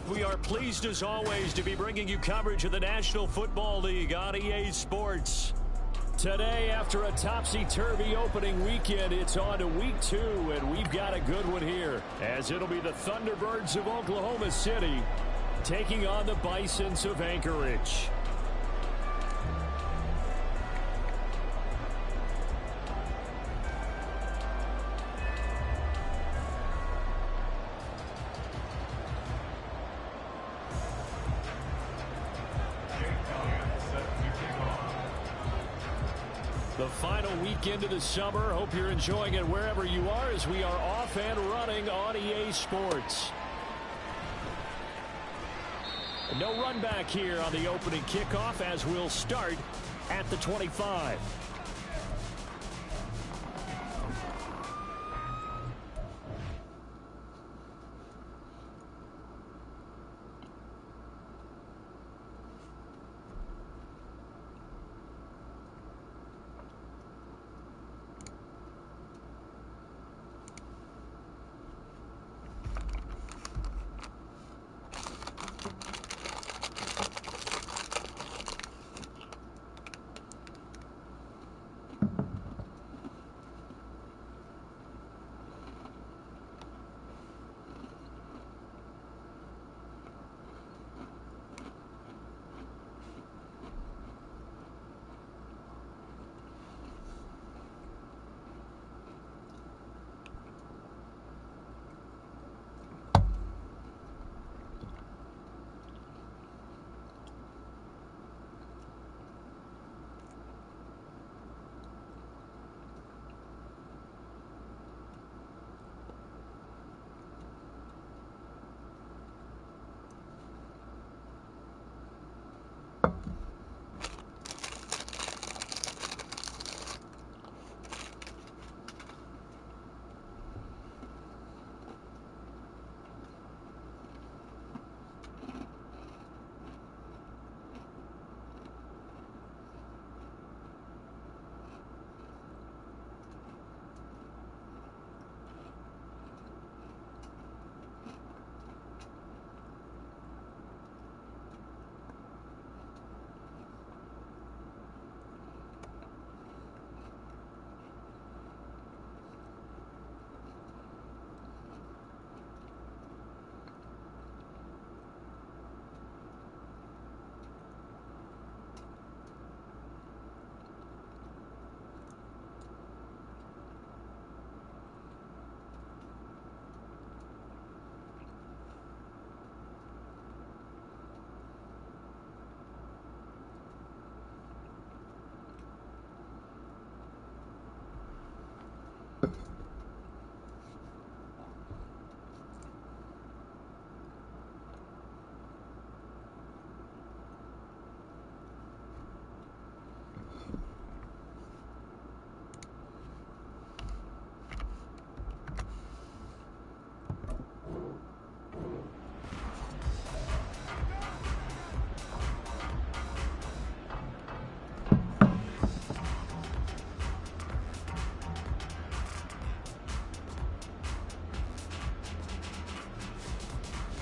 We are pleased as always to be bringing you coverage of the National Football League on EA Sports. Today, after a topsy-turvy opening weekend, it's on to week 2, and we've got a good one here, as it'll be the Thunderbirds of Oklahoma City taking on the Bisons of Anchorage. The final weekend of the summer. Hope you're enjoying it wherever you are as we are off and running on EA Sports. No run back here on the opening kickoff as we'll start at the 25.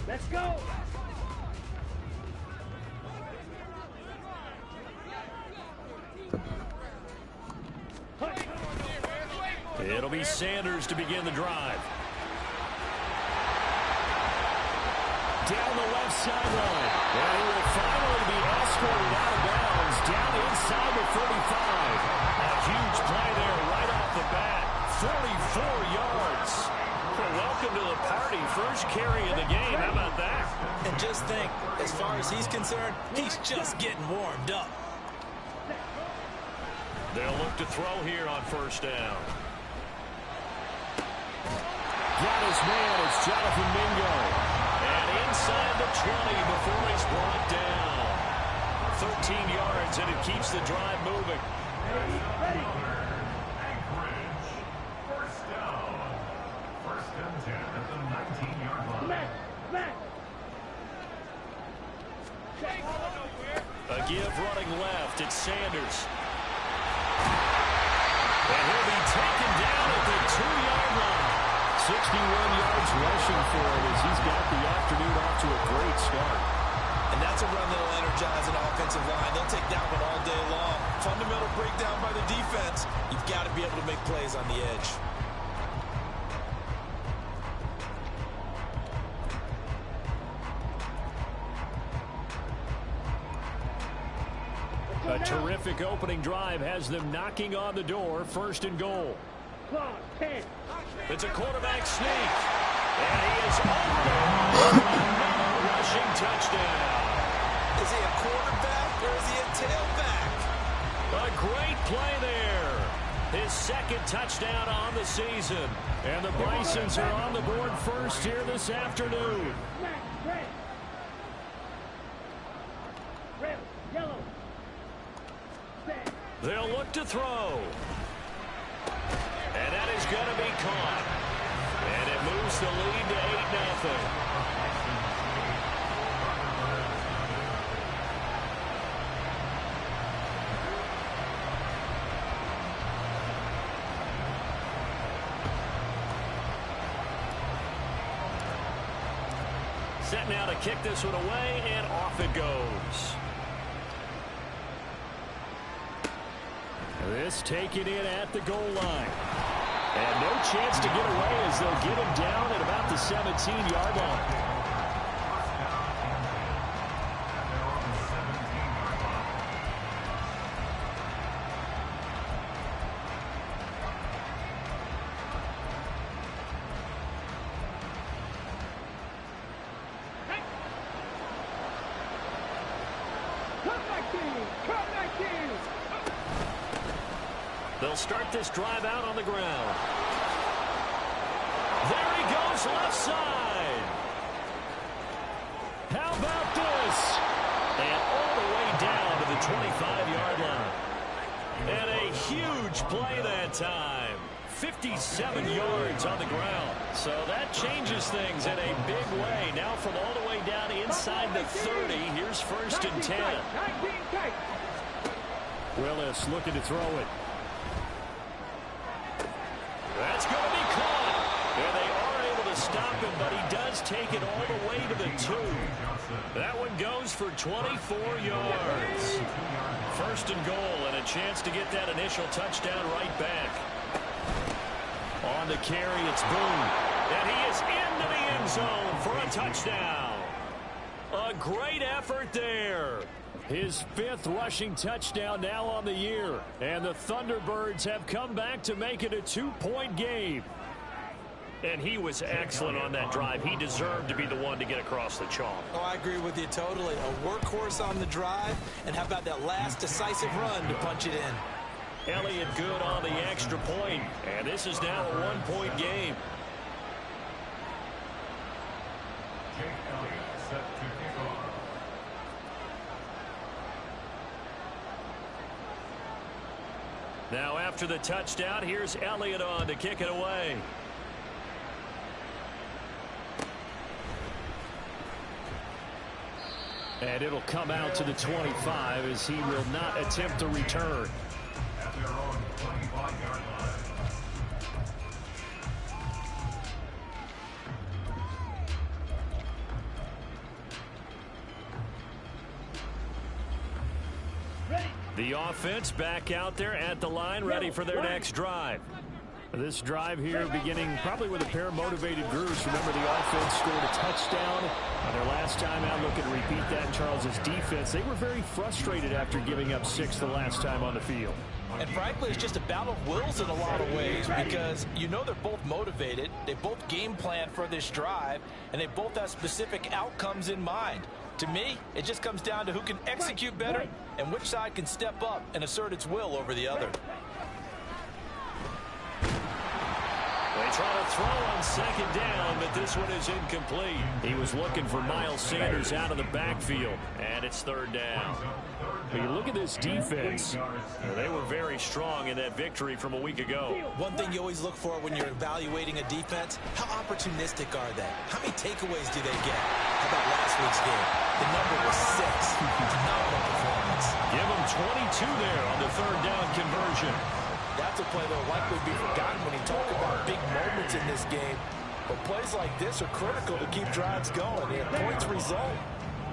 Let's go. It'll be Sanders to begin the drive. Down the left sideline. And he will finally be escorted out of bounds down inside the 35. A huge play there right off the bat. 44 yards. Well, welcome to the party. First carry of the game. How about that? And just think, as far as he's concerned, he's just getting warmed up. They'll look to throw here on first down. Got his man. It's Jonathan Mingo. And inside the 20 before he's brought down. 13 yards, and it keeps the drive moving. Ready. First down. First and 10 at the 19-yard line. Back. A give running left. It's Sanders. And he'll be taken down at the 2-yard line. 61 yards rushing for him as he's got the afternoon off to a great start. And that's a run that'll energize an offensive line. They'll take that one all day long. Fundamental breakdown by the defense. You've got to be able to make plays on the edge. A terrific opening drive has them knocking on the door. First and goal. Clock, 10. It's a quarterback sneak. And he is over the wall. Another rushing touchdown. Is he a quarterback or is he a tailback? A great play there. His second touchdown on the season. And the Bisons are on the board first here this afternoon. Red, yellow. They'll look to throw. And that is going to be caught. And it moves the lead to 8-0. Set now to kick this one away, and off it goes. This taken in at the goal line. And no chance to get away as they'll get him down at about the 17-yard line. They'll start this drive out on the ground. There he goes, left side. How about this? And all the way down to the 25-yard line. And a huge play that time. 57 yards on the ground. So that changes things in a big way. Now from all the way down inside the 30, here's first and 10. Willis looking to throw it. That's going to be caught. And they are able to stop him, but he does take it all the way to the 2. That one goes for 24 yards. First and goal, and a chance to get that initial touchdown right back. On the carry, it's Boone. And he is into the end zone for a touchdown. A great effort there. His 5th rushing touchdown now on the year. And the Thunderbirds have come back to make it a 2-point game. And he was excellent on that drive. He deserved to be the one to get across the chalk. Oh, I agree with you totally. A workhorse on the drive. And how about that last decisive run to punch it in? Elliott good on the extra point. And this is now a 1-point game. Jake Elliott set to kick off. Now after the touchdown, here's Elliott on to kick it away. And it'll come out to the 25 as he will not attempt to return. At their own 25-yard line. The offense back out there at the line, ready for their next drive. This drive here beginning probably with a pair of motivated groups. Remember, the offense scored a touchdown on their last time out. Looking to repeat that in Charles's defense. They were very frustrated after giving up 6 the last time on the field. And frankly, it's just a battle of wills in a lot of ways because you know they're both motivated. They both game plan for this drive, and they both have specific outcomes in mind. To me, it just comes down to who can execute better and which side can step up and assert its will over the other. They try to throw on second down, but this one is incomplete. He was looking for Miles Sanders out of the backfield, and it's third down. When you look at this defense, they were very strong in that victory from a week ago. One thing you always look for when you're evaluating a defense, how opportunistic are they? How many takeaways do they get? How about last week's game? The number was 6. Phenomenal performance. Give them 22 there on the third down conversion. That's a play that will likely be forgotten when you talk about big moments in this game. But plays like this are critical to keep drives going. And points result,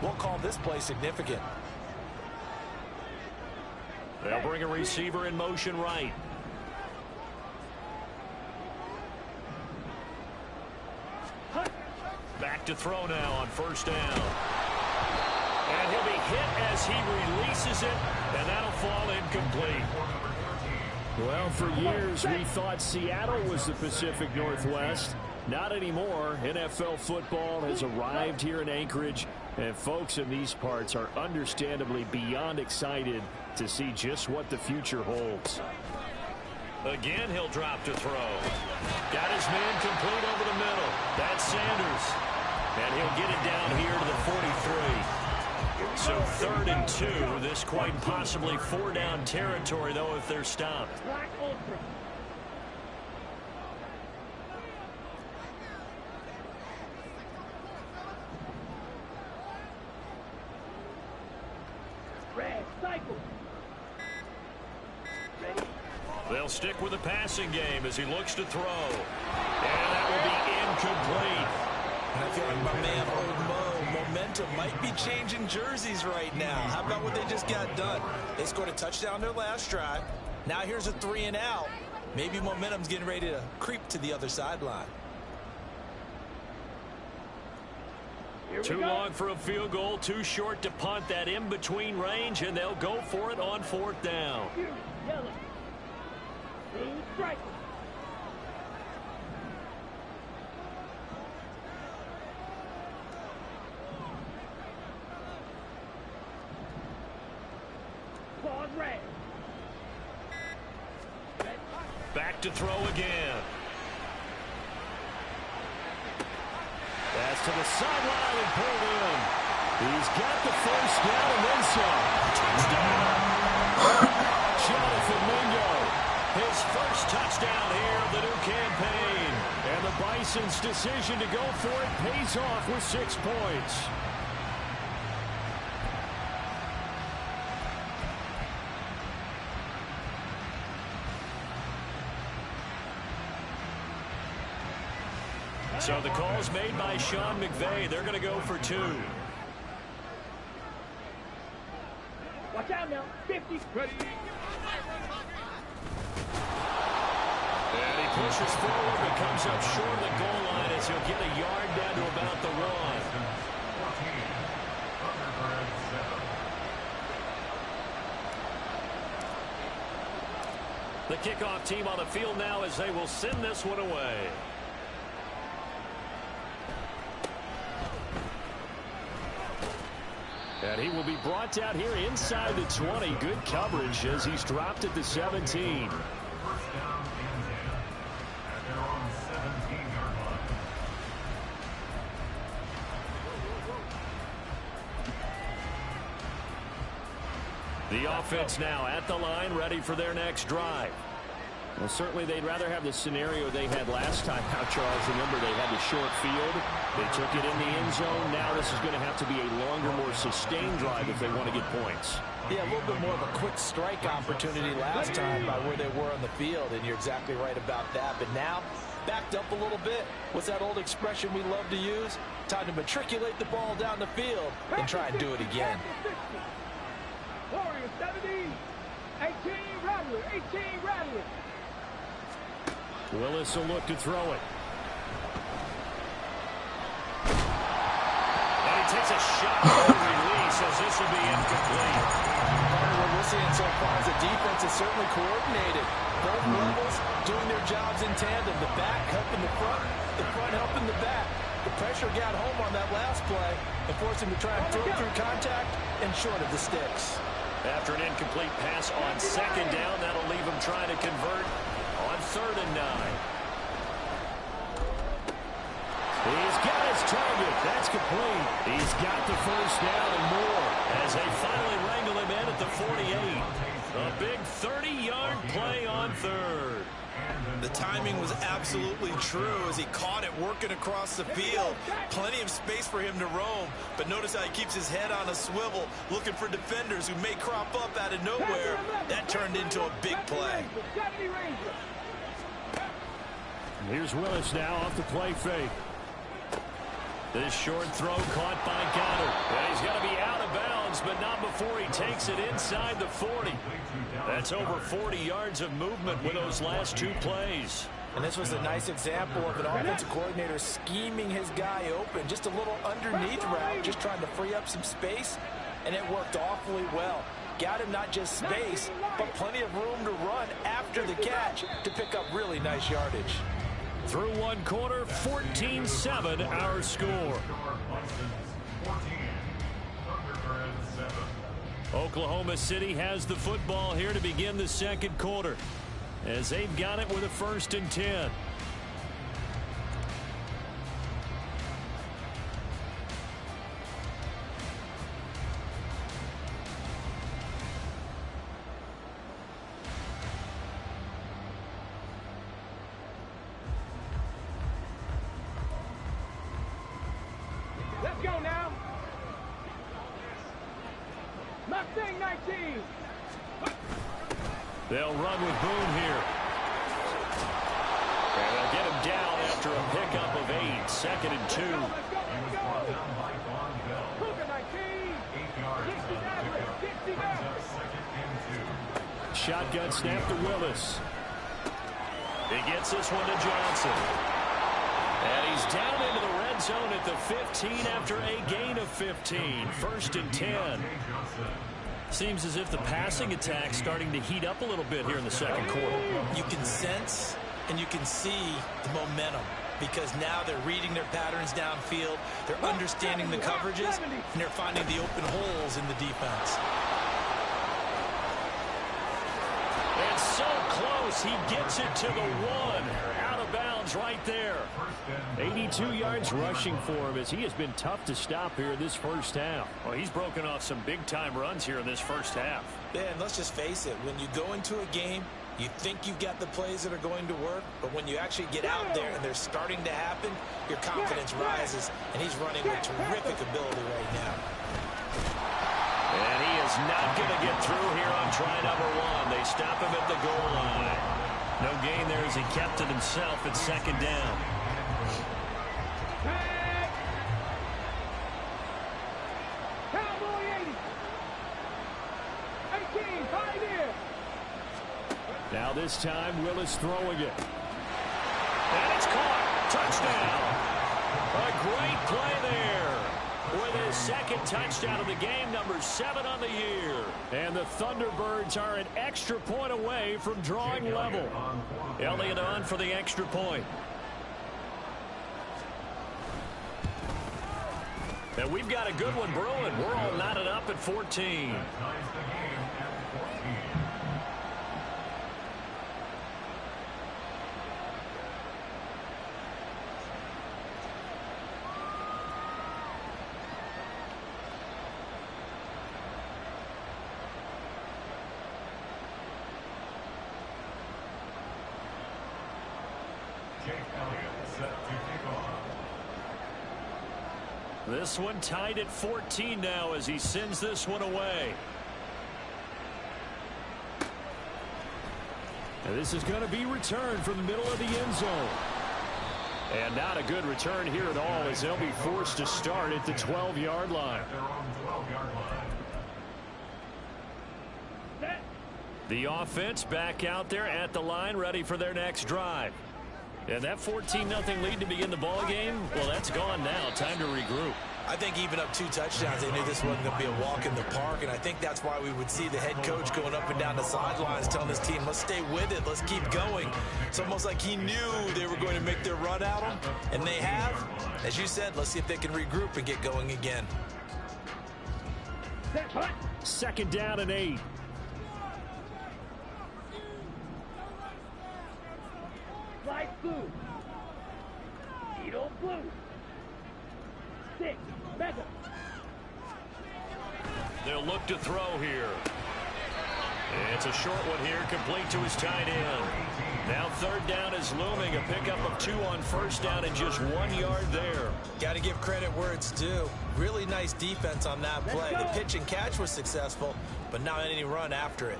we'll call this play significant. They'll bring a receiver in motion right. Back to throw now on first down. And he'll be hit as he releases it, and that'll fall incomplete. Well, for years we thought Seattle was the Pacific Northwest. Not anymore. NFL football has arrived here in Anchorage, and folks in these parts are understandably beyond excited to see just what the future holds. Again, he'll drop to throw. Got his man complete over the middle. That's Sanders. And he'll get it down here to the 43. So 3rd and 2. This quite possibly 4-down territory, though, if they're stopped. They'll stick with the passing game as he looks to throw. And that will be incomplete. And I feel like my man, Old Mo, momentum might be changing jerseys right now. How about what they just got done? They scored a touchdown their last drive. Now here's a 3 and out. Maybe momentum's getting ready to creep to the other sideline. Too long for a field goal, too short to punt. That in-between range, and they'll go for it on 4th down. Back to throw again. Pass to the sideline and pulled in. He's got the first down and then some. Touchdown! Jonathan Mingo, his first touchdown here of the new campaign. And the Bison's decision to go for it pays off with 6 points. So the call's made by Sean McVay. They're going to go for 2. Watch out now. 50. Ready. And he pushes forward but comes up short of the goal line as he'll get a yard down to about the 1. The kickoff team on the field now as they will send this one away. And he will be brought down here inside the 20. Good coverage as he's dropped at the 17. The offense now at the line, ready for their next drive. Well, certainly they'd rather have the scenario they had last time out, Charles. Remember, they had the short field. They took it in the end zone. Now this is going to have to be a longer, more sustained drive if they want to get points. Yeah, a little bit more of a quick strike opportunity last time by where they were on the field, and you're exactly right about that. But now, backed up a little bit. What's that old expression we love to use? Time to matriculate the ball down the field and try and do it again. Warrior 70. 18 Rattler. 18 Rattler. Willis will look to throw it. And he takes a shot for the release as this will be incomplete. What we're seeing so far is the defense is certainly coordinated. Both levels doing their jobs in tandem. The back helping the front helping the back. The pressure got home on that last play and forced him to try and throw through contact and short of the sticks. After an incomplete pass on second down, that'll leave him trying to convert on 3rd and 9. He's got his target. That's complete. He's got the first down and more as they finally wrangle him in at the 48. A big 30-yard play on 3rd. The timing was absolutely true as he caught it working across the field. Plenty of space for him to roam, but notice how he keeps his head on a swivel, looking for defenders who may crop up out of nowhere. That turned into a big play. Here's Willis now off the play fake. This short throw caught by Goddard. Well, he's going to be out of bounds, but not before he takes it inside the 40. That's over 40 yards of movement with those last 2 plays. And this was a nice example of an offensive coordinator scheming his guy open. Just a little underneath route, just trying to free up some space, and it worked awfully well. Got him not just space, but plenty of room to run after the catch to pick up really nice yardage. Through 1 quarter, 14-7 our score. Oklahoma City has the football here to begin the 2nd quarter as they've got it with a 1st and 10. Let's go now. Mustang 19. They'll run with Boone here. And they'll get him down after a pickup of 8. 2nd and 2. Let's go. Cougar 19. 60 Shotgun snap to Willis. He gets this one to Johnson. And he's down into the red zone at the 15 after a gain of 15. 1st and 10. Seems as if the passing attack's starting to heat up a little bit here in the 2nd quarter. You can sense and you can see the momentum because now they're reading their patterns downfield, they're understanding the coverages, and they're finding the open holes in the defense. It's so close, he gets it to the 1. Out of bounds right there. 82 yards rushing for him as he has been tough to stop here in this 1st half. Well, he's broken off some big-time runs here in this 1st half. Yeah, and let's just face it, when you go into a game, you think you've got the plays that are going to work, but when you actually get out there and they're starting to happen, your confidence rises, and he's running with terrific ability right now. And he is not going to get through here on try number 1. They stop him at the goal line. No gain there as he kept it himself at 2nd down. Cowboy 80. 18, Pioneer. Now this time, Willis throwing it. And it's caught. Touchdown. A great play there. With his 2nd touchdown of the game, number 7 on the year. And the Thunderbirds are an extra point away from drawing level. Elliott on for the extra point. And we've got a good one brewing. We're all knotted up at 14. This one tied at 14 now as he sends this one away. And this is going to be returned from the middle of the end zone. And not a good return here at all as they'll be forced to start at the 12-yard line. The offense back out there at the line, ready for their next drive. And that 14-0 lead to begin the ball game, well, that's gone now. Time to regroup. I think even up 2 touchdowns, they knew this wasn't going to be a walk in the park, and I think that's why we would see the head coach going up and down the sidelines telling his team, let's stay with it, let's keep going. It's almost like he knew they were going to make their run at him, and they have. As you said, let's see if they can regroup and get going again. 2nd down and 8. Light blue. Needle blue. 6. Mega. They'll look to throw here. It's a short one here, complete to his tight end. Now 3rd down is looming. A pickup of 2 on 1st down and just 1 yard there. Got to give credit where it's due. Really nice defense on that play. The pitch and catch was successful, but not any run after it.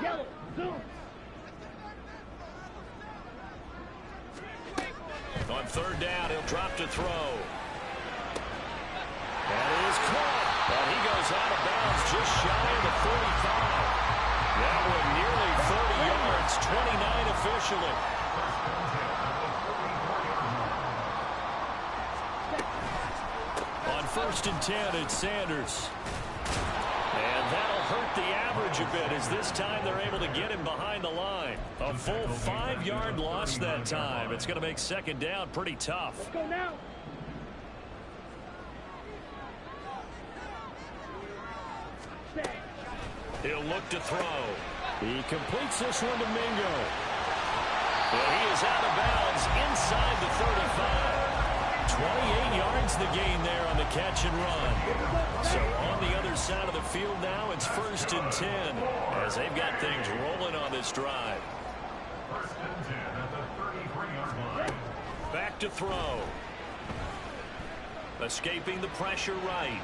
Yellow. Zoom. On 3rd down, he'll drop to throw. That is caught. And he goes out of bounds just shy of the 45. That one nearly 30 yards, 29 officially. On 1st and 10, it's Sanders. And that'll hurt the average a bit as this time they're able to get him behind the line. A full 5-yard loss that time. It's going to make 2nd down pretty tough. Let's go now. He'll look to throw. He completes this one to Mingo. Well, he is out of bounds inside the 35. 28 yards the gain there on the catch and run. So on the other side of the field now, it's 1st and 10 as they've got things rolling on this drive. 1st and 10 at the 33-yard line. Back to throw. Escaping the pressure right.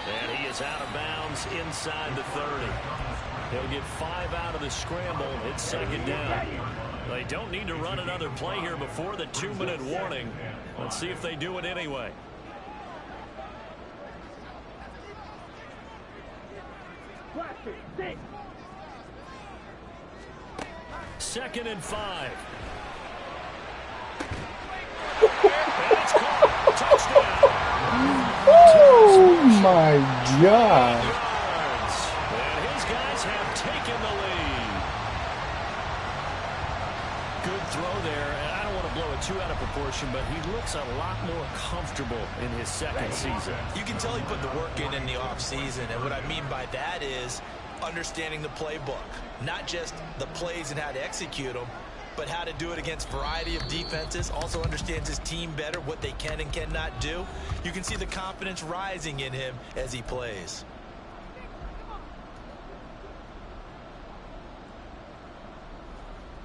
And he is out of bounds inside the 30. He'll get 5 out of the scramble. It's 2nd down. They don't need to run another play here before the 2-minute warning. Let's see if they do it anyway. Blaster. 6. 2nd and 5. And it's caught. Touchdown. Oh my God. And his guys have taken the lead. Good throw there. And I don't want to blow it too out of proportion, but he looks a lot more comfortable in his 2nd season. You can tell he put the work in the offseason, and what I mean by that is understanding the playbook. Not just the plays and how to execute them, but how to do it against a variety of defenses. Also understands his team better, what they can and cannot do. You can see the confidence rising in him as he plays.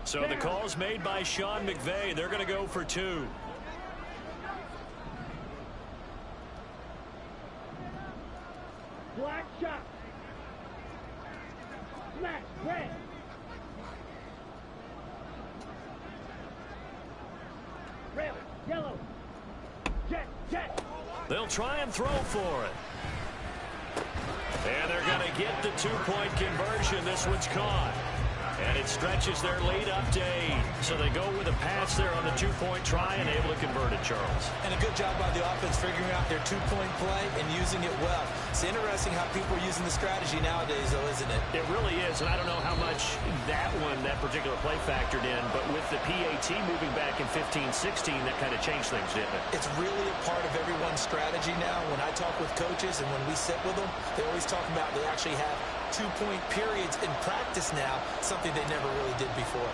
So the call's made by Sean McVay. They're going to go for 2. Black shot. Smash. Red. Rail. Yellow. Jet. They'll try and throw for it. And they're going to get the 2-point conversion. This one's caught. And it stretches their lead up to 8. So they go with a pass there on the 2-point try and able to convert it, Charles. And a good job by the offense figuring out their 2-point play and using it well. It's interesting how people are using the strategy nowadays, though, isn't it? It really is, and I don't know how much that particular play factored in, but with the PAT moving back in 15-16, that kind of changed things, didn't it? It's really a part of everyone's strategy now. When I talk with coaches and when we sit with them, they always talk about they actually have 2-point periods in practice now, something they never really did before.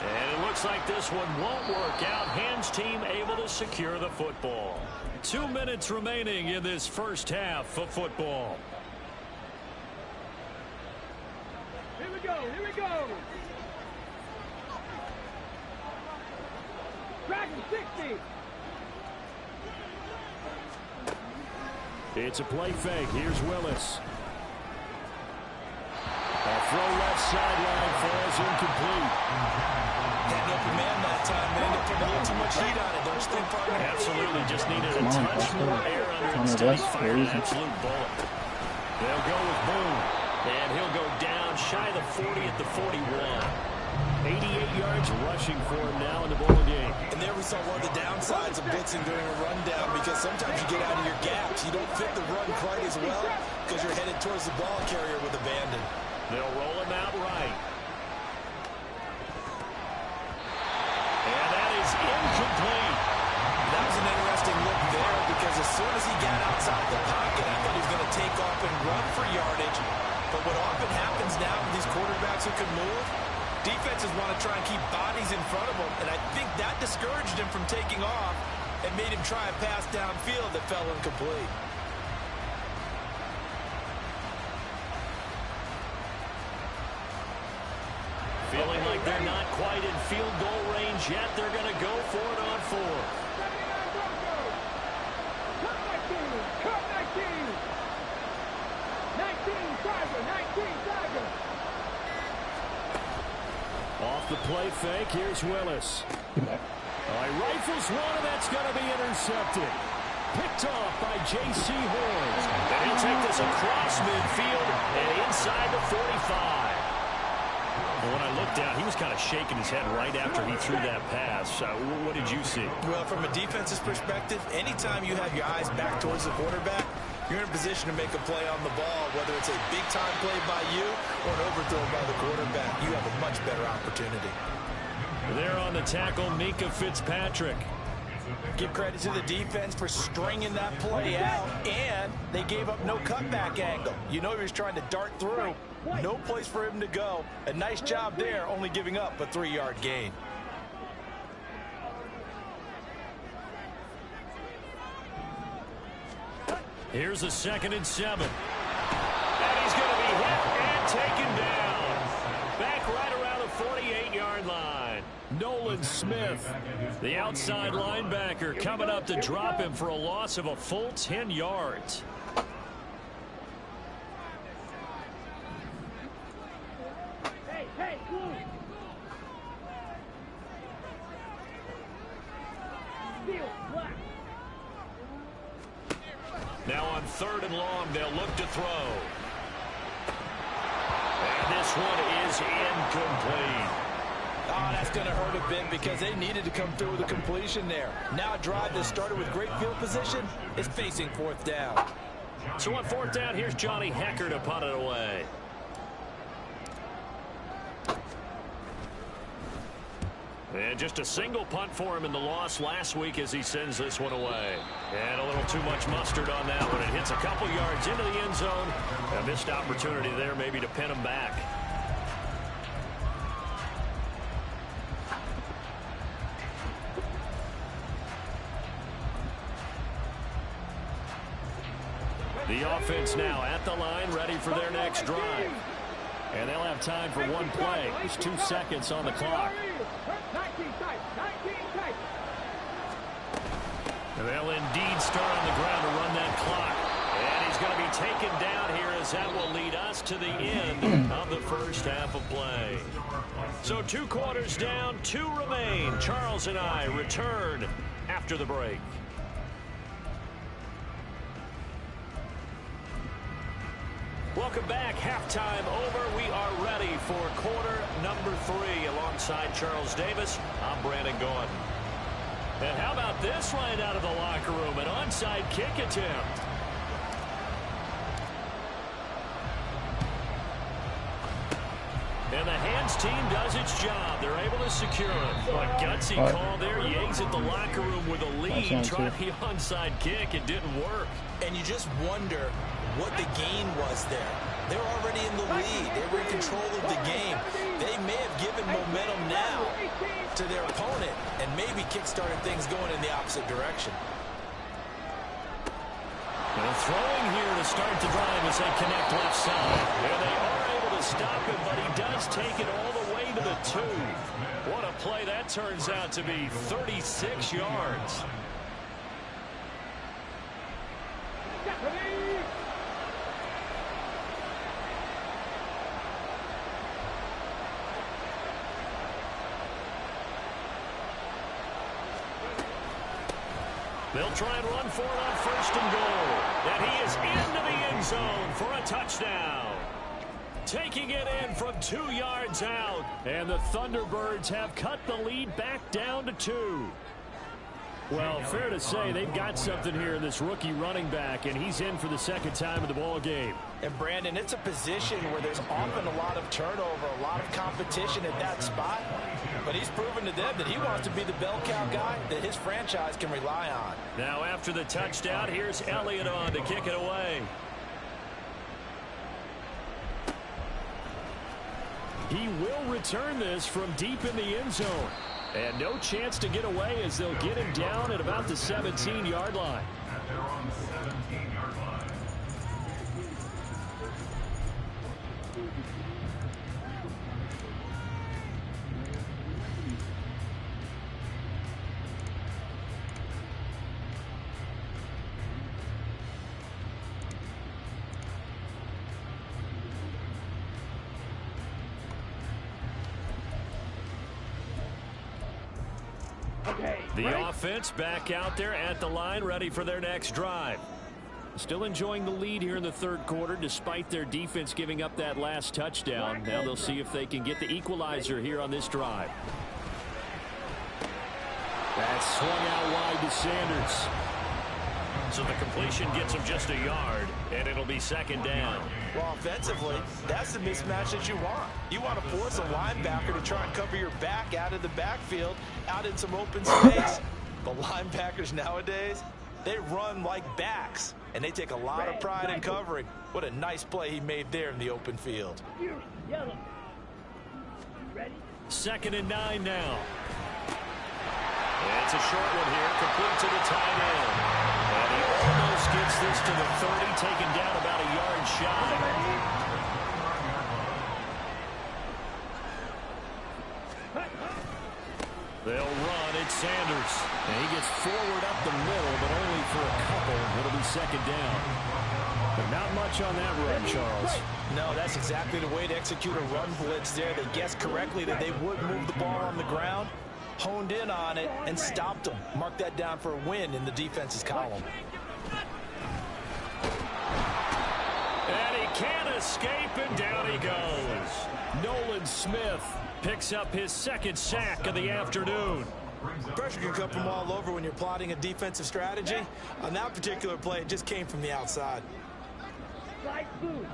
And it looks like this one won't work out. Hands team able to secure the football. 2 minutes remaining in this first half of football. Here we go. Dragon 60. It's a play fake. Here's Willis. A throw left sideline falls incomplete. Had an open man that time, but ended up putting a little too much heat on it. Don't you think, partner? Absolutely. Just needed a Come on, touch more air under him. Instead, he fired an absolute bullet. They'll go with Boone. And he'll go down shy of the 40 at the 41. 88 yards rushing for him now in the ball game. And there we saw one of the downsides of blitzing during a rundown, because sometimes you get out of your gaps. You don't fit the run quite as well because you're headed towards the ball carrier with abandon. They'll roll him out right. And that is incomplete. That was an interesting look there, because as soon as he got outside the pocket, I thought he was going to take off and run for yardage. But what often happens now with these quarterbacks who can move, defenses want to try and keep bodies in front of them, and I think that discouraged him from taking off and made him try a pass downfield that fell incomplete. Feeling like they're not quite in field goal range yet. They're going to go for it on fourth. Off the play fake, here's Willis. All right, rifles one, and that's going to be intercepted. Picked off by J.C. Horns. And he'll take this across midfield and inside the 45. Well, when I looked down, he was kind of shaking his head right after he threw that pass. What did you see? Well, from a defense's perspective, anytime you have your eyes back towards the quarterback, you're in a position to make a play on the ball, whether it's a big-time play by you or an overthrow by the quarterback. You have a much better opportunity. There on the tackle, Minka Fitzpatrick. Give credit to the defense for stringing that play out, and they gave up no cutback angle. You know he was trying to dart through. No place for him to go. A nice job there, only giving up a 3-yard gain. Here's a 2nd and 7. And he's going to be hit and taken down. Back right around the 48-yard line. Nolan Smith, the outside linebacker, coming up to drop him for a loss of a full 10 yards. Now on 3rd and long, they'll look to throw. And this one is incomplete. Oh, that's going to hurt a bit because they needed to come through with a completion there. Now a drive that started with great field position is facing 4th down. So on 4th down, here's Johnny Hecker to punt it away. And just a single punt for him in the loss last week as he sends this one away. And a little too much mustard on that one. It hits a couple yards into the end zone. A missed opportunity there maybe to pin him back. The offense now at the line, ready for their next drive. And they'll have time for one play. There's 2 seconds on the clock. And they'll indeed start on the ground to run that clock. And he's going to be taken down here as that will lead us to the end of the first half of play. So 2 quarters down, 2 remain. Charles and I return after the break. Welcome back. Halftime over. We are ready for quarter number 3 alongside Charles Davis. I'm Brandon Gordon. And how about this right out of the locker room? An onside kick attempt. And the hands team does its job. They're able to secure it. A gutsy call there. You exit the locker room with a lead. Try the onside kick. It didn't work. And you just wonder what the gain was there. They're already in the lead. They were in control of the game. They may have given momentum now to their opponent and maybe kick-started things going in the opposite direction. And throwing here to start the drive as they connect left side. There they are able to stop him, but he does take it all the way to the 2. What a play that turns out to be. 36 yards. They'll try and run for it on 1st and goal. And he is into the end zone for a touchdown. Taking it in from 2 yards out. And the Thunderbirds have cut the lead back down to 2. Well, fair to say they've got something here in this rookie running back, and he's in for the 2nd time in the ball game. And, Brandon, it's a position where there's often a lot of turnover, a lot of competition at that spot. But he's proven to them that he wants to be the bell cow guy that his franchise can rely on. Now, after the touchdown, here's Elliott on to kick it away. He will return this from deep in the end zone. And no chance to get away as they'll get him down at about the 17-yard line. They're on the 17-yard line. The offense back out there at the line, ready for their next drive. Still enjoying the lead here in the 3rd quarter, despite their defense giving up that last touchdown. Now they'll see if they can get the equalizer here on this drive. That's swung out wide to Sanders. So the completion gets him just a yard, and it'll be 2nd down. Well, offensively, that's the mismatch that you want. You want to force a linebacker to try and cover your back out of the backfield, out in some open space. The linebackers nowadays, they run like backs, and they take a lot of pride in covering. What a nice play he made there in the open field. Yellow. Ready? 2nd and 9 now. It's a short one here, complete to the tight end. And he almost gets this to the 30, taken down about a yard shy. They'll run. It's Sanders. And he gets forward up the middle, but only for a couple. It'll be 2nd down. But not much on that run, Charles. No, that's exactly the way to execute a run blitz there. They guessed correctly that they would move the ball on the ground, honed in on it, and stopped them. Mark that down for a win in the defense's column. And he can't escape, and down he goes. Nolan Smith picks up his 2nd sack of the afternoon. Pressure can come from all over when you're plotting a defensive strategy. On that particular play, it just came from the outside. Slide blue.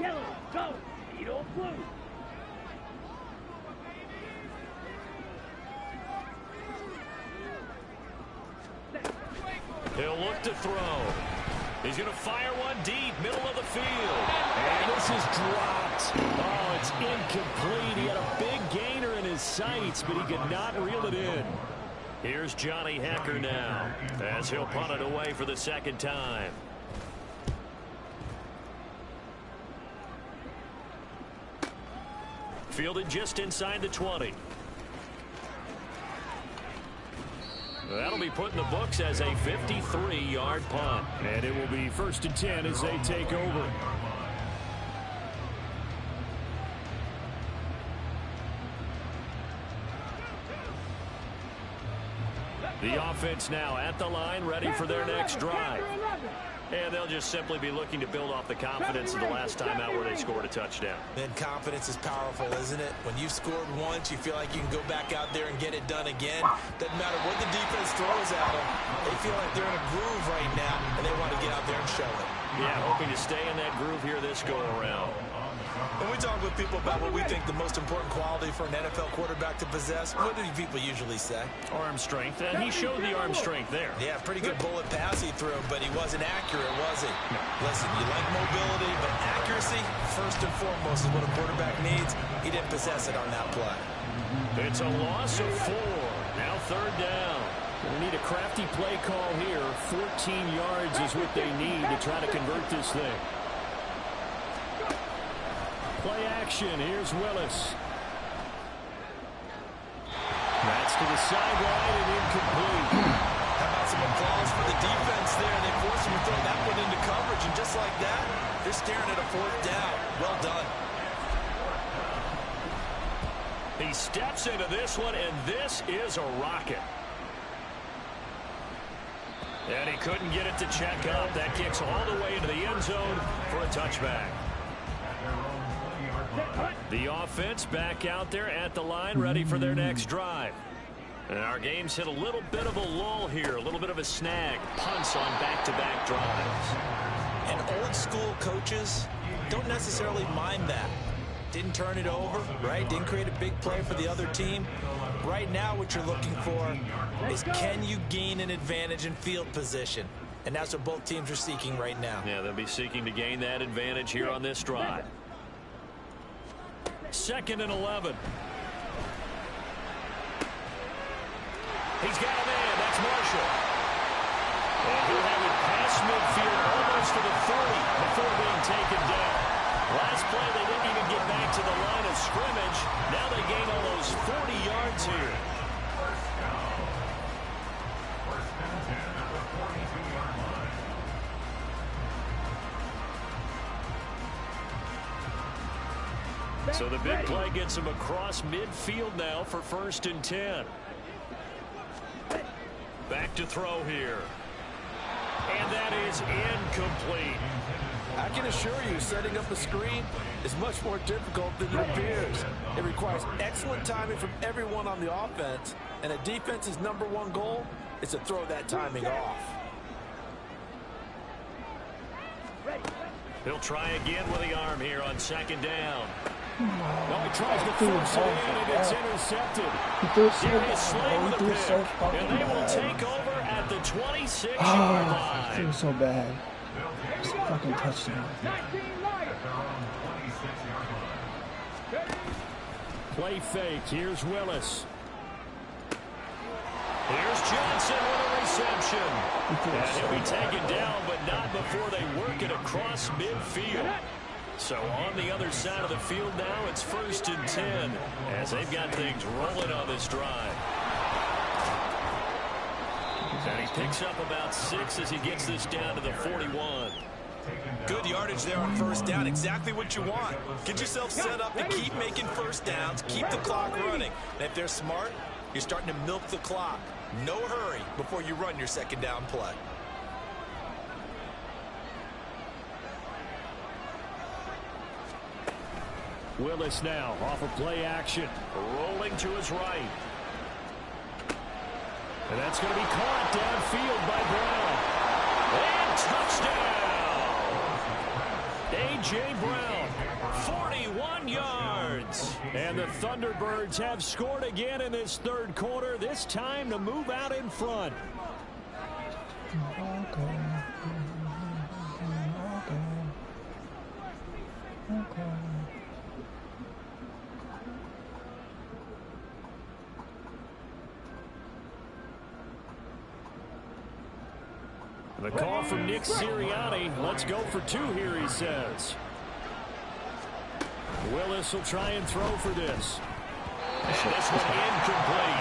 Yellow, go. Beetle blue. He'll look to throw. He's going to fire one deep, middle of the field. And this is dropped. Oh, it's incomplete. He had a big gainer in his sights, but he could not reel it in. Here's Johnny Hecker now, as he'll punt it away for the 2nd time. Fielded just inside the 20. That'll be put in the books as a 53-yard punt. And it will be 1st and 10 as they take over. The offense now at the line, ready for their next drive. And they'll just simply be looking to build off the confidence of the last time out where they scored a touchdown. Then confidence is powerful, isn't it? When you've scored once, you feel like you can go back out there and get it done again. Doesn't matter what the defense throws at them. They feel like they're in a groove right now, and they want to get out there and show it. Yeah, hoping to stay in that groove here this go-around. When we talk with people about what we think the most important quality for an NFL quarterback to possess, what do people usually say? Arm strength, and he showed the arm strength there. Yeah, pretty good bullet pass he threw, but he wasn't accurate, was he? No. Listen, you like mobility, but accuracy, first and foremost, is what a quarterback needs. He didn't possess it on that play. It's a loss of 4. Now 3rd down. We need a crafty play call here. 14 yards is what they need to try to convert this thing. Play action. Here's Willis. That's to the sideline and incomplete. How about some applause for the defense there? They forced him to throw that one into coverage, and just like that, they're staring at a 4th down. Well done. He steps into this one, and this is a rocket. And he couldn't get it to check up. That kicks all the way into the end zone for a touchback. The offense back out there at the line, ready for their next drive. And our game's hit a little bit of a lull here, a little bit of a snag. Punts on back-to-back drives. And old-school coaches don't necessarily mind that. Didn't turn it over, right? Didn't create a big play for the other team. Right now, what you're looking for is, can you gain an advantage in field position? And that's what both teams are seeking right now. Yeah, they'll be seeking to gain that advantage here on this drive. 2nd and 11. He's got a man. That's Marshall. And he'll have it past midfield almost to the 30 before being taken down. Last play, they didn't even get back to the line of scrimmage. Now they gain almost 40 yards here. First and 10 at the 42-yard line. So the big play gets him across midfield now for 1st and 10. Back to throw here. And that is incomplete. I can assure you, setting up a screen is much more difficult than it appears. It requires excellent timing from everyone on the offense, and a defense's #1 goal is to throw that timing off. He'll try again with the arm here on 2nd down. Well, he tries to force it in, and it's intercepted. He threw so Darius Slay with a fucking pick, and they will bad. take over at the 26-yard Oh, he line. threw so bad. It's a fucking touchdown. Play fake. Here's Willis. Here's Johnson with a reception. And he'll be taken down, but not before they work it across midfield. So on the other side of the field now, it's 1st and 10 as they've got things rolling on this drive. And he picks up about 6 as he gets this down to the 41. Good yardage there on 1st down. Exactly what you want. Get yourself set up to keep making 1st downs, keep the clock running. And if they're smart, you're starting to milk the clock. No hurry before you run your 2nd down play. Willis now off of play action, rolling to his right. And that's going to be caught downfield by Brown. And touchdown! A.J. Brown, 41 yards. And the Thunderbirds have scored again in this 3rd quarter, this time to move out in front. The call from Nick Sirianni. Let's go for 2 here, he says. Willis will try and throw for this. And this one incomplete.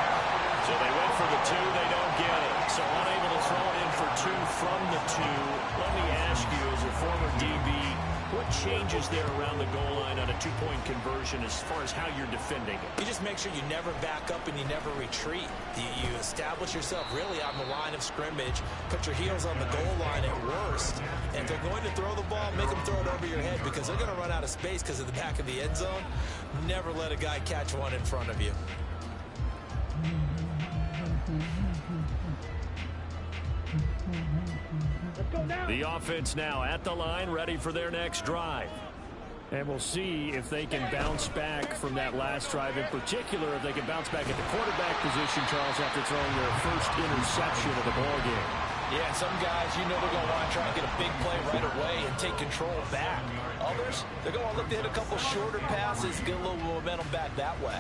So they went for the 2. They don't get it. So unable to throw it in for 2 from the 2. Let me ask you, as a former DB, what changes there around the goal line on a 2-point conversion as far as how you're defending it? You just make sure you never back up and you never retreat. You establish yourself really on the line of scrimmage, put your heels on the goal line at worst. And if they're going to throw the ball, make them throw it over your head because they're going to run out of space because of the back of the end zone. Never let a guy catch one in front of you. The offense now at the line, ready for their next drive. And we'll see if they can bounce back from that last drive, in particular, if they can bounce back at the quarterback position, Charles, after throwing their first interception of the ballgame. Yeah, some guys, you know they're going to want to try and get a big play right away and take control back. Others, they're going to look to hit a couple shorter passes, get a little momentum back that way.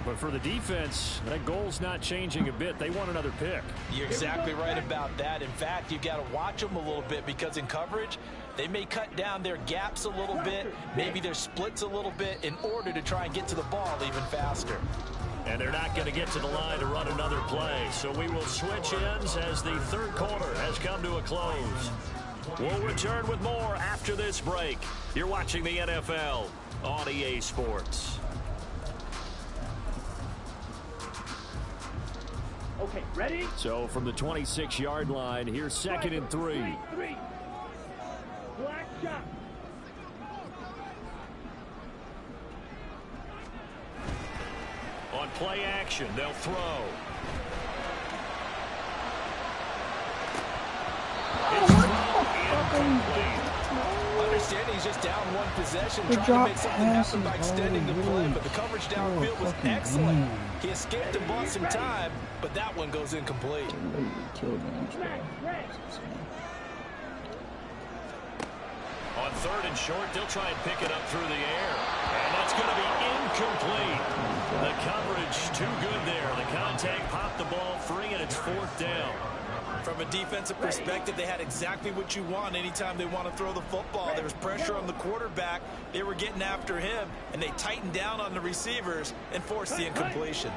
But for the defense, that goal's not changing a bit. They want another pick. You're exactly right about that. In fact, you've got to watch them a little bit because in coverage, they may cut down their gaps a little bit, maybe their splits a little bit in order to try and get to the ball even faster. And they're not going to get to the line to run another play. So we will switch ends as the 3rd quarter has come to a close. We'll return with more after this break. You're watching the NFL on EA Sports. Okay, ready? So from the 26-yard line, here's 2nd and 3. Black shot. On play action, they'll throw. His throw incomplete. Understanding he's just down one possession, The trying to drop make something happen by passes extending the play, really but the coverage downfield was fucking excellent. man. He escaped and bought some time, but that one goes incomplete. Literally killed me. On 3rd and short, they'll try and pick it up through the air. And that's going to be incomplete. The coverage too good there. The contact popped the ball free, and it's 4th down. From a defensive perspective, they had exactly what you want anytime they want to throw the football. There was pressure on the quarterback. They were getting after him, and they tightened down on the receivers and forced the incompletion.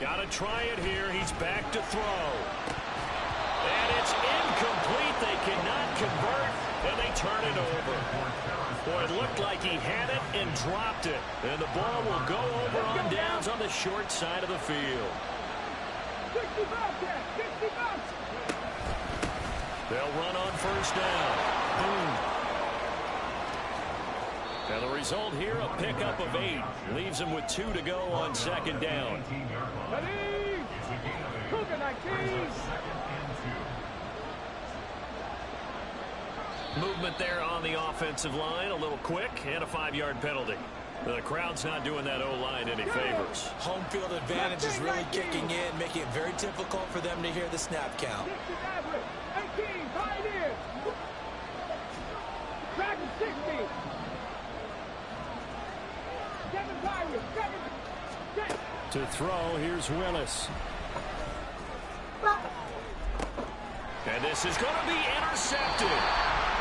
Got to try it here. He's back to throw. And it's incomplete. They cannot convert, and they turn it over. Boy, it looked like he had it and dropped it. And the ball will go over on downs on the short side of the field. 60 bucks there, 60 bucks. They'll run on 1st down. Boom. And the result here, a pickup of 8. Leaves him with 2 to go on 2nd down. Ready? Cougar 19. Movement there on the offensive line, a little quick, and a 5-yard penalty. The crowd's not doing that O-line any favors. Home field advantage is really kicking in, making it very difficult for them to hear the snap count. 18, Pioneers. Dragon 60. 7 Pirates, 7. To throw, here's Willis. And this is going to be intercepted.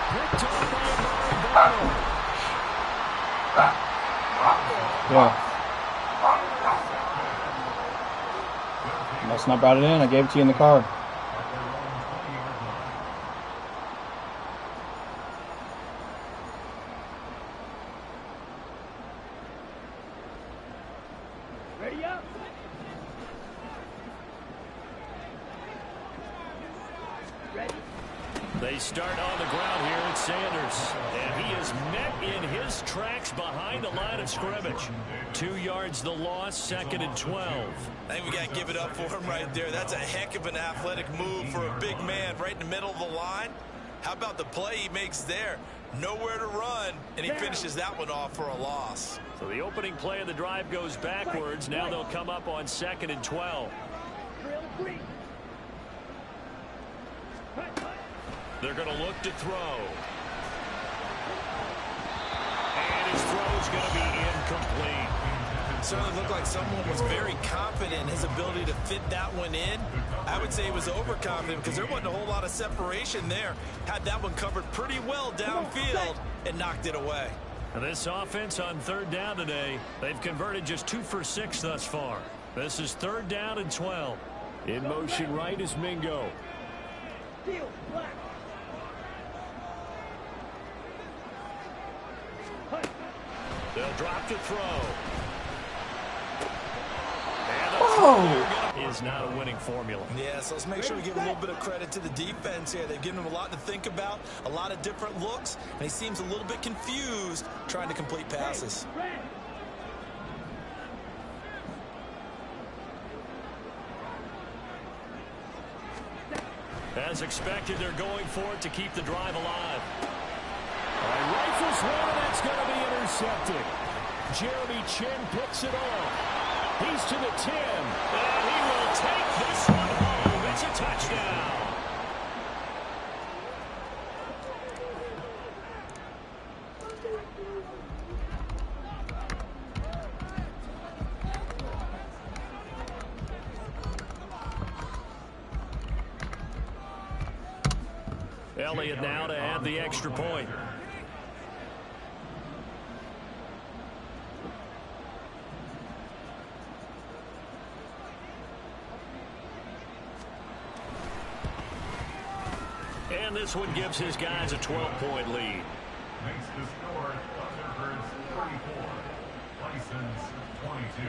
Picked up by Barber. Yeah. Must not brought it in. I gave it to you in the car. Ready up. Ready. They start on the ground here at Sanders. And he is met in his tracks behind the line of scrimmage. 2 yards the loss, 2nd and 12. I think we got to give it up for him right there. That's a heck of an athletic move for a big man right in the middle of the line. How about the play he makes there? Nowhere to run, and he finishes that one off for a loss. So the opening play of the drive goes backwards. Now they'll come up on 2nd and 12. Drill 3. They're going to look to throw. And his throw is going to be incomplete. Certainly looked like someone was very confident in his ability to fit that one in. I would say he was overconfident because there wasn't a whole lot of separation there. Had that one covered pretty well downfield and knocked it away. And this offense on 3rd down today, they've converted just 2 for 6 thus far. This is 3rd down and 12. In motion right is Mingo. Steel, black. They'll drop to throw. Is not a winning formula. Yeah, so let's make sure we give a little bit of credit to the defense here. They've given him a lot to think about, a lot of different looks, and he seems a little bit confused trying to complete passes. As expected, they're going for it to keep the drive alive. Rifles one, and that's going to be intercepted. Jeremy Chin picks it off. He's to the 10, and he will take this one home. It's a touchdown. Elliott now to add the extra point. And this one gives his guys a 12-point lead. Makes the score Thunderbirds 34, Bisons 22.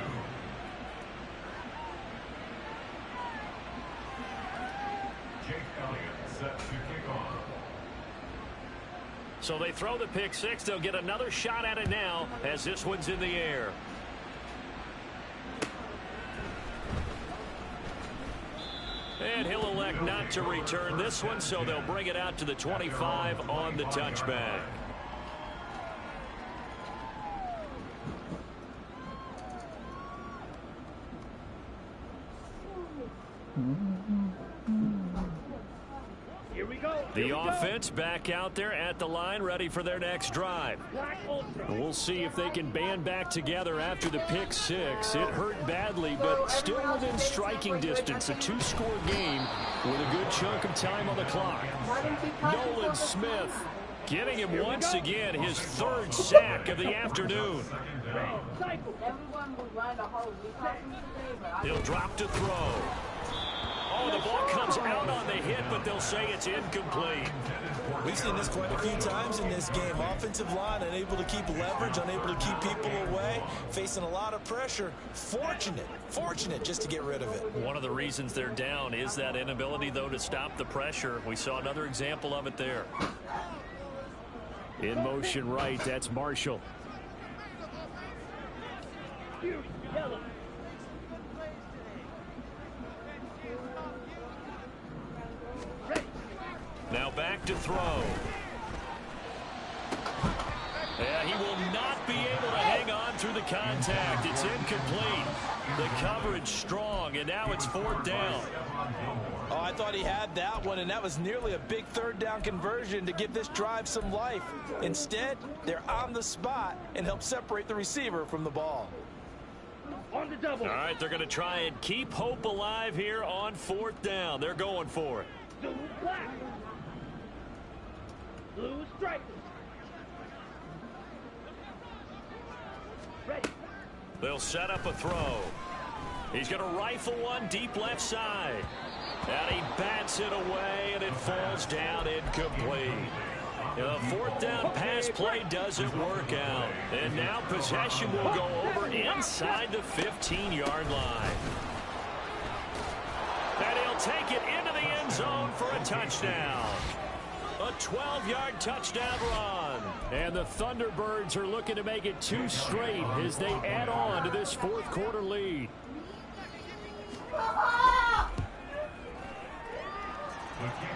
Jake Elliott set to kick off. So they throw the pick six. They'll get another shot at it now as this one's in the air. And he'll elect not to return this one, so they'll bring it out to the 25 on the touchback. Here we go. The offense back out there at the line, ready for their next drive. We'll see if they can band back together after the pick six. It hurt badly, but still within striking distance. A two-score game with a good chunk of time on the clock. Nolan Smith getting him once again his third sack of the afternoon. He'll drop to throw. Oh, the ball comes out on the hit, but they'll say it's incomplete. We've seen this quite a few times in this game. Offensive line unable to keep leverage, unable to keep people away, facing a lot of pressure. Fortunate just to get rid of it. One of the reasons they're down is that inability, though, to stop the pressure. We saw another example of it there. In motion right, that's Marshall. Now back to throw. Yeah, he will not be able to hang on through the contact. It's incomplete. The coverage strong, and now it's fourth down. Oh, I thought he had that one, and that was nearly a big third down conversion to give this drive some life. Instead, they're on the spot and help separate the receiver from the ball. On the double. All right, they're going to try and keep hope alive here on fourth down. They're going for it. Blue black. Blue stripes. Ready. They'll set up a throw. He's going to rifle one deep left side. And he bats it away, and it falls down incomplete. The fourth down pass play doesn't work out. And now possession will go over inside the 15-yard line. And he'll take it into the end zone for a touchdown. A 12-yard touchdown run. And the Thunderbirds are looking to make it two straight as they add on to this fourth quarter lead.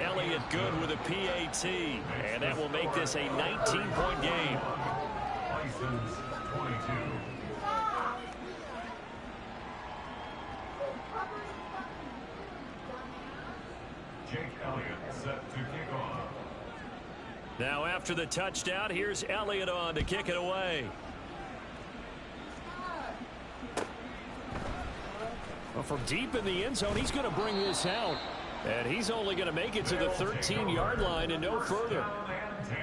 Elliott good with a PAT, and that will make this a 19-point game. Bison's 22. Jake Elliott set to kick off. Now after the touchdown, here's Elliott on to kick it away. Well, from deep in the end zone, he's going to bring this out. And he's only going to make it to the 13-yard line and no further.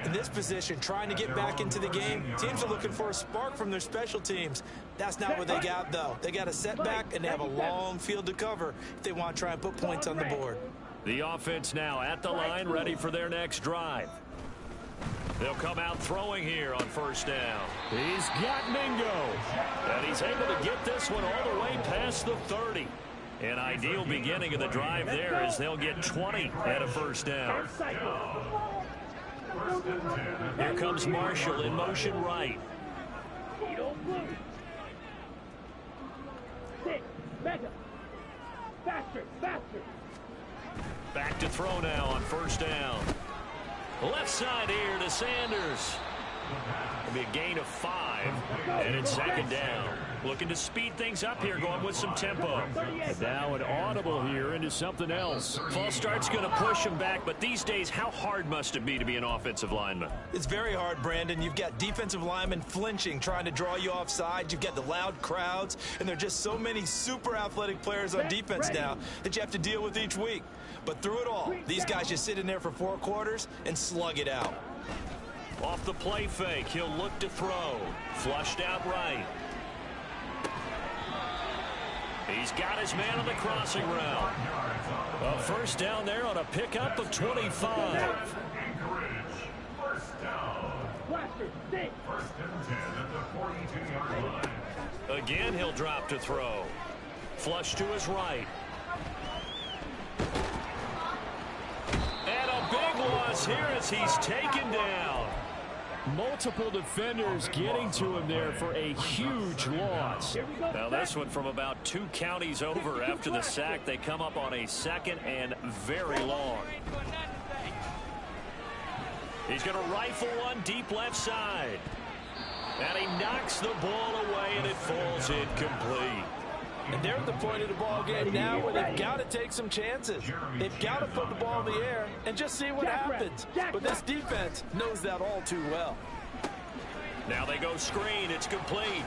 In this position, trying to get back into the game, teams are looking for a spark from their special teams. That's not what they got, though. They got a setback, and they have a long field to cover if they want to try and put points on the board. The offense now at the line, ready for their next drive. They'll come out throwing here on first down. He's got Mingo. And he's able to get this one all the way past the 30. An ideal beginning of the drive there as they'll get 20 at a first down. Here comes Marshall in motion right. Back to throw now on first down. Left side here to Sanders. It'll be a gain of 5, and it's second down. Looking to speed things up here, going with some tempo. And now an audible here into something else. False start's going to push him back, but these days, how hard must it be to be an offensive lineman? It's very hard, Brandon. You've got defensive linemen flinching, trying to draw you offside. You've got the loud crowds, and there are just so many super athletic players on defense now that you have to deal with each week. But through it all, these guys just sit in there for 4 quarters and slug it out. Off the play fake, he'll look to throw. Flushed out right. He's got his man on the crossing route. A first down there on a pickup of 25. First down. First and 10 at the 42-yard line. Again, he'll drop to throw. Flush to his right. loss here as he's taken down. Multiple defenders getting to him there for a huge loss. Now this one from about 2 counties over after the sack. They come up on a 2nd and very long. He's going to rifle one deep left side. And he knocks the ball away and it falls incomplete. And they're at the point of the ball game now where they've got to take some chances. They've got to put the ball in the air and just see what happens. But this defense knows that all too well. Now they go screen. It's complete.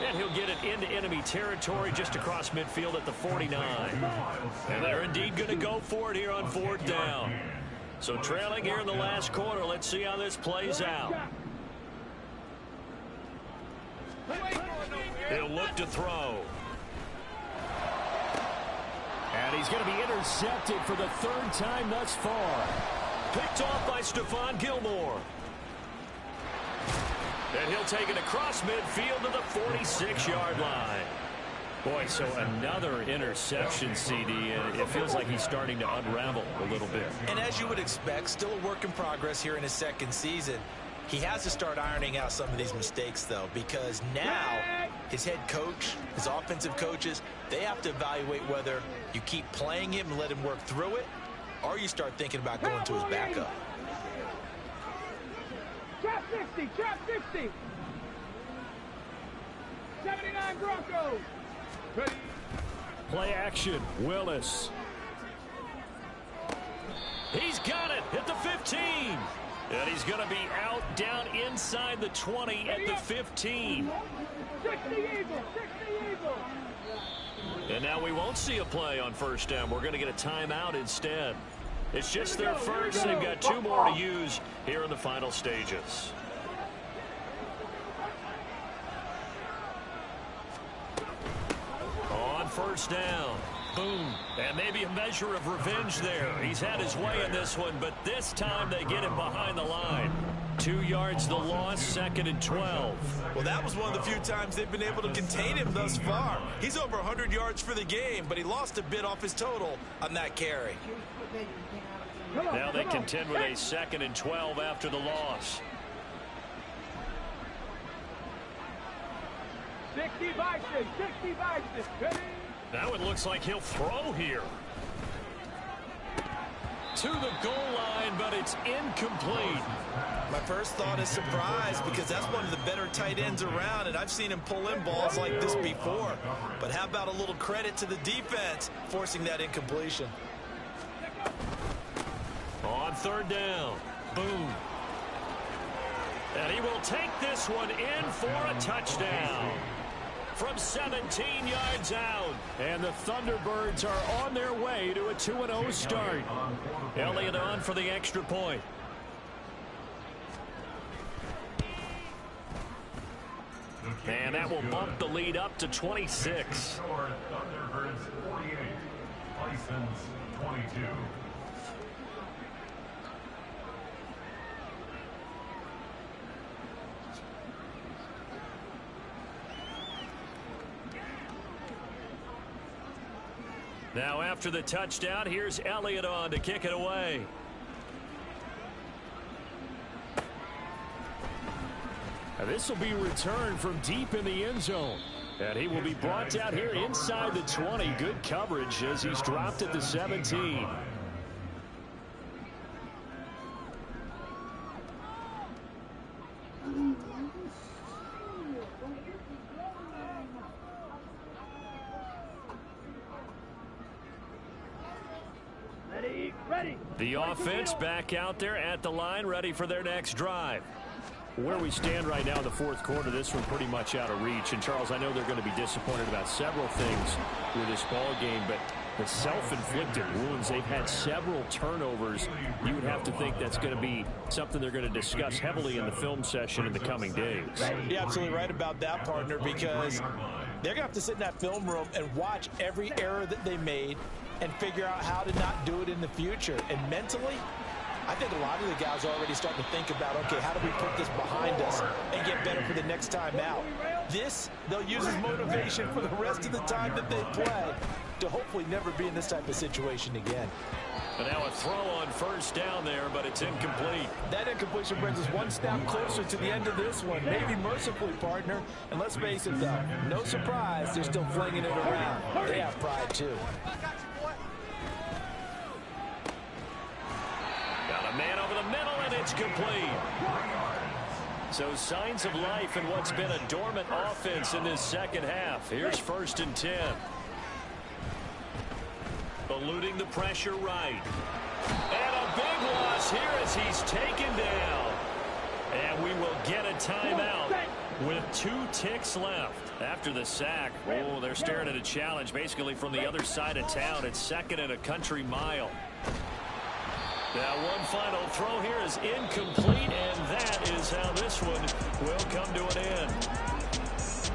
And he'll get it into enemy territory just across midfield at the 49. And they're indeed going to go for it here on 4th down. So trailing here in the last quarter. Let's see how this plays out. He'll look to throw. And he's going to be intercepted for the 3rd time thus far. Picked off by Stephon Gilmore. And he'll take it across midfield to the 46-yard line. Boy, so another interception, CD, and it feels like he's starting to unravel a little bit. And as you would expect, still a work in progress here in his 2nd season. He has to start ironing out some of these mistakes, though, because now his head coach, his offensive coaches, they have to evaluate whether you keep playing him and let him work through it, or you start thinking about going to his backup. Trap 60, trap 60. 79 Broncos. Ready. Play action, Willis. He's got it at the 15. And he's going to be out down inside the 20 at the 15. 60 Eagles, 60 Eagles. And now we won't see a play on 1st down. We're going to get a timeout instead. It's just their first. They've got 2 more to use here in the final stages. On 1st down. Boom. And maybe a measure of revenge there. He's had his way in this one, but this time they get him behind the line. 2 yards the loss, 2nd and 12. Well, that was one of the few times they've been able to contain him thus far. He's over 100 yards for the game, but he lost a bit off his total on that carry. Now they contend with a 2nd and 12 after the loss. 60 Bison, 60 Bison. Ready. Now it looks like he'll throw here. To the goal line, but it's incomplete. My first thought is surprise because that's one of the better tight ends around, and I've seen him pull in balls like this before. But how about a little credit to the defense forcing that incompletion? On 3rd down. Boom. And he will take this one in for a touchdown. From 17 yards out. And the Thunderbirds are on their way to a 2-0 start. Elliott on for the extra point. And that will bump the lead up to 26. Thunderbirds 48, Bisons 22. Now after the touchdown, here's Elliott on to kick it away. And this will be returned from deep in the end zone. And he will be brought down here inside the 20. Good coverage as he's dropped at the 17. Ready. The offense back out there at the line, ready for their next drive. Where we stand right now in the 4th quarter, this one pretty much out of reach. And, Charles, I know they're going to be disappointed about several things with this ball game, but the self-inflicted wounds, they've had several turnovers. You would have to think that's going to be something they're going to discuss heavily in the film session in the coming days. You're absolutely right about that, partner, because they're going to have to sit in that film room and watch every error that they made and figure out how to not do it in the future. And mentally, I think a lot of the guys are already starting to think about, okay, how do we put this behind us and get better for the next time out? This, they'll use as motivation for the rest of the time that they play to hopefully never be in this type of situation again. And now a throw on first down there, but it's incomplete. That incompletion brings us one step closer to the end of this one. Maybe mercifully, partner. And let's face it, though, no surprise, they're still flinging it around. They have pride, too. Got a man over the middle, and it's complete. So signs of life in what's been a dormant offense in this second half. Here's 1st and 10. Eluding the pressure right. And a big loss here as he's taken down. And we will get a timeout with 2 ticks left after the sack. Oh, they're staring at a challenge basically from the other side of town. It's 2nd and a country mile. Now one final throw here is incomplete, and that is how this one will come to an end.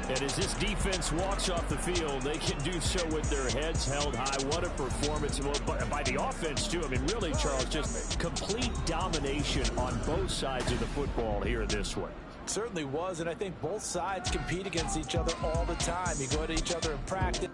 And as this defense walks off the field, they can do so with their heads held high. What a performance by the offense, too. I mean, really, Charles, just complete domination on both sides of the football here in this one. Certainly was, and I think both sides compete against each other all the time. You go at each other in practice.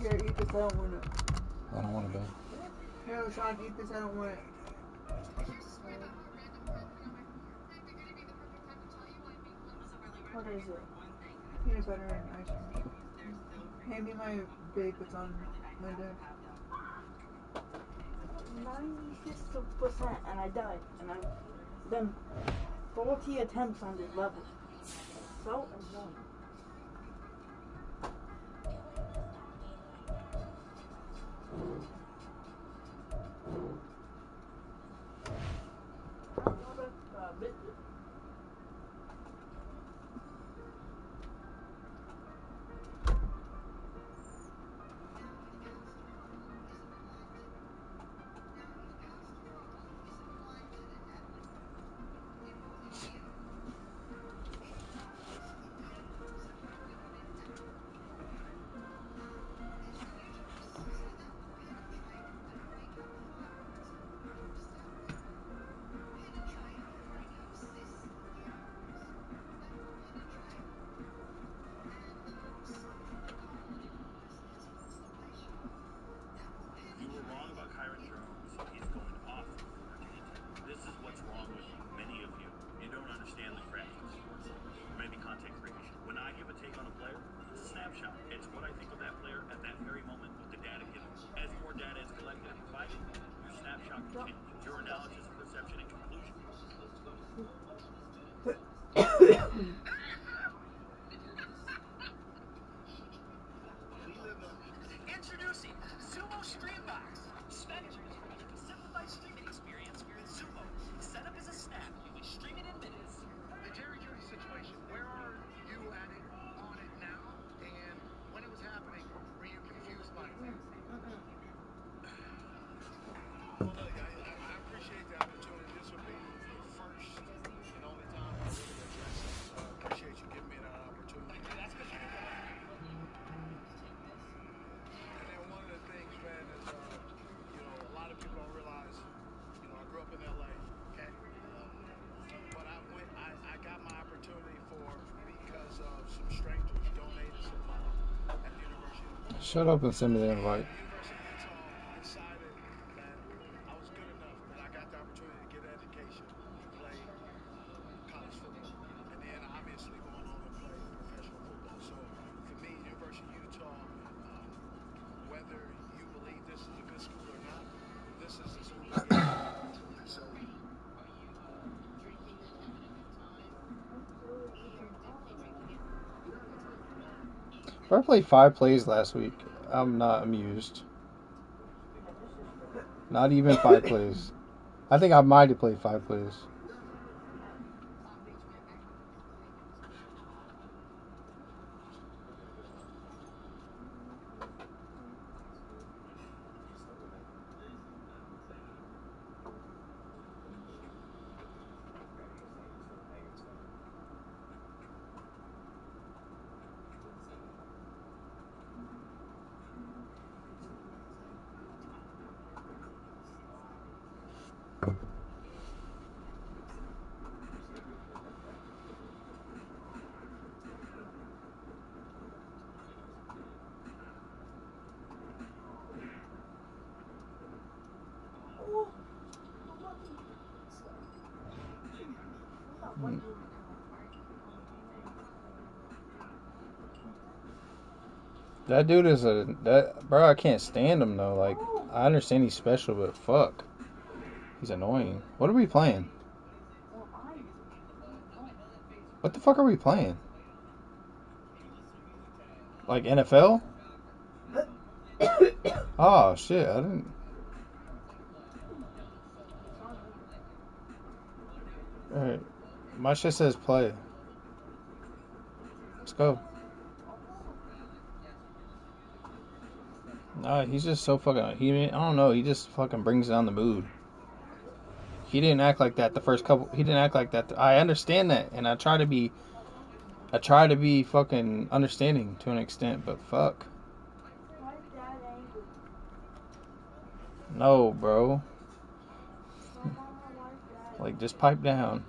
Here, eat this, I don't want it. I don't want to bet. Here, Sean, eat this, I don't want it. What is it? Peanut butter and ice cream. Hand me my bake that's on my desk. 96% and I died. And I've done 40 attempts on this level. So annoying. Your analysis, perception, and conclusion. Introducing Zumo Streambox. Spectrum is a simplified streaming experience with Zumo. Set up as a snap, you can stream it in minutes. The Jerry Judy situation, where are you at it, on it now? And when it was happening, were you confused by it? Well, look, I appreciate the opportunity. This will be the first and only time I really address it. So I appreciate you giving me that opportunity. That's good. And then one of the things, man, is, a lot of people don't realize, I grew up in L.A., okay? But I got my opportunity because of some strangers donated some money at the University. Shut up and send me the invite. Decided that I was good enough that I got the opportunity to get an education to play college football. And then obviously going on and play professional football. So for me, University of Utah, whether you believe this is a good school or not, this is a school that gave me the opportunity. So I played 5 plays last week. I'm not amused. Not even 5 plays. I think I might have played 5 plays. That dude is bro. I can't stand him though. Like, I understand he's special, but fuck, he's annoying. What are we playing? What the fuck are we playing? Like NFL? Oh shit, I didn't. Alright, my shit says play. Let's go. Nah, he's just so fucking. I don't know. He just fucking brings down the mood. He didn't act like that the first couple. He didn't act like that. I understand that, and I try to be fucking understanding to an extent, but fuck. No, bro. Like, just pipe down.